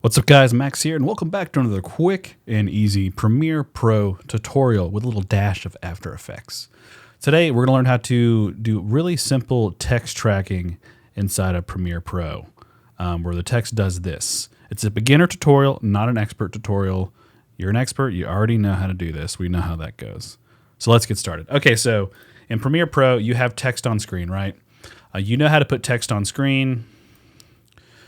What's up guys, Max here, and welcome back to another quick and easy Premiere Pro tutorial with a little dash of After Effects. Today we're going to learn how to do really simple text tracking inside of Premiere Pro, where the text does this. It's a beginner tutorial, not an expert tutorial. You're an expert, you already know how to do this. We know how that goes. So let's get started. Okay, so in Premiere Pro, you have text on screen, right? You know how to put text on screen.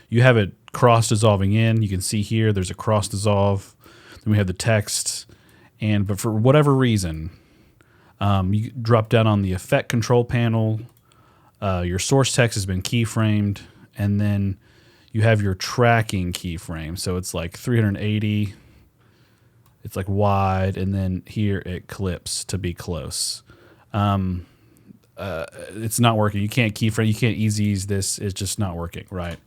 You have it cross dissolving in. You can see here there's a cross dissolve. Then we have the text, but for whatever reason, you drop down on the effect control panel. Your source text has been keyframed, and then you have your tracking keyframe. So it's like 380. It's like wide, and then here it clips to be close. It's not working. You can't keyframe. You can't ease this. It's just not working, right?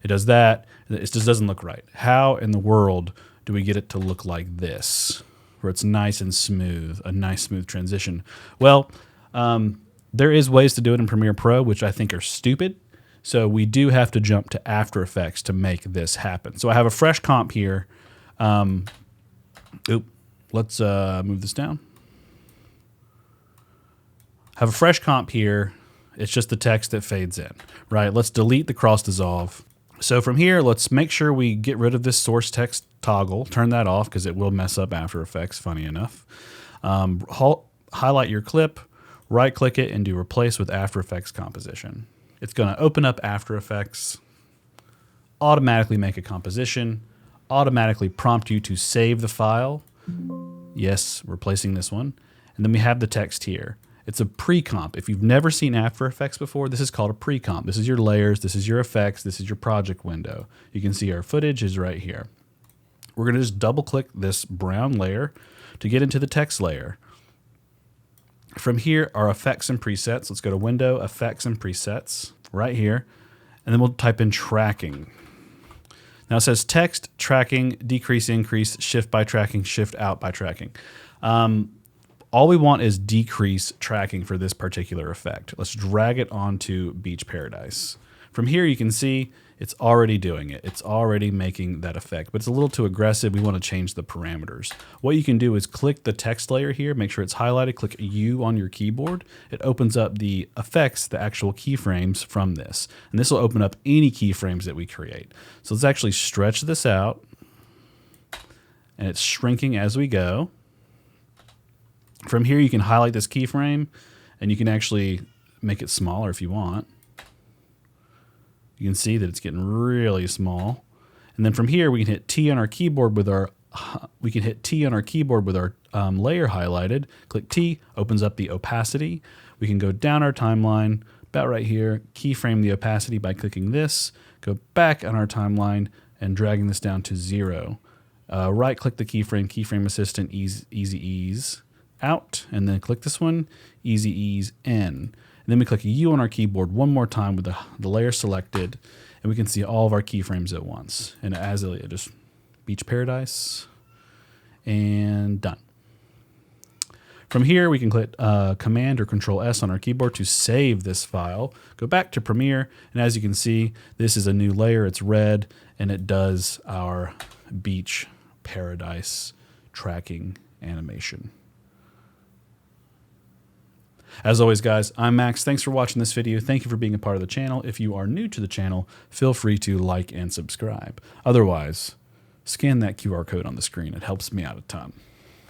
It does that. It just doesn't look right. How in the world do we get it to look like this, where it's nice and smooth, a nice smooth transition? Well, there is ways to do it in Premiere Pro, which I think are stupid. So we do have to jump to After Effects to make this happen. So I have a fresh comp here. Let's move this down. Have a fresh comp here. It's just the text that fades in, right? Let's delete the cross dissolve. So from here, let's make sure we get rid of this source text toggle. Turn that off because it will mess up After Effects, funny enough. Highlight your clip, right-click it, and do Replace with After Effects Composition. It's going to open up After Effects, automatically make a composition, automatically prompt you to save the file. Yes, replacing this one. And then we have the text here. It's a pre-comp. If you've never seen After Effects before, this is called a pre-comp. This is your layers, this is your effects, this is your project window. You can see our footage is right here. We're going to just double-click this brown layer to get into the text layer. From here, our effects and presets. Let's go to Window, Effects and Presets, right here, and then we'll type in Tracking. Now it says Text, Tracking, Decrease, Increase, Shift by Tracking, Shift out by Tracking. All we want is decrease tracking for this particular effect. Let's drag it onto Beach Paradise. From here, you can see it's already doing it. It's already making that effect, but it's a little too aggressive. We want to change the parameters. What you can do is click the text layer here, make sure it's highlighted, click U on your keyboard. It opens up the effects, the actual keyframes from this. And this will open up any keyframes that we create. So let's actually stretch this out, and it's shrinking as we go. From here, you can highlight this keyframe, and you can actually make it smaller if you want. You can see that it's getting really small. And then from here, we can hit T on our keyboard with our layer highlighted. Click T, opens up the opacity. We can go down our timeline, about right here, keyframe the opacity by clicking this, go back on our timeline and dragging this down to 0. Right-click the keyframe, Keyframe Assistant, Easy Ease out, and then click this one, Easy Ease in. And then we click U on our keyboard one more time with the layer selected, and we can see all of our keyframes at once. And as it just Beach Paradise, and done. From here, we can click Command or Control S on our keyboard to save this file. Go back to Premiere, and as you can see, this is a new layer. It's red, and it does our Beach Paradise tracking animation. As always, guys, I'm Max. Thanks for watching this video. Thank you for being a part of the channel. If you are new to the channel, feel free to like and subscribe. Otherwise, scan that QR code on the screen. It helps me out a ton.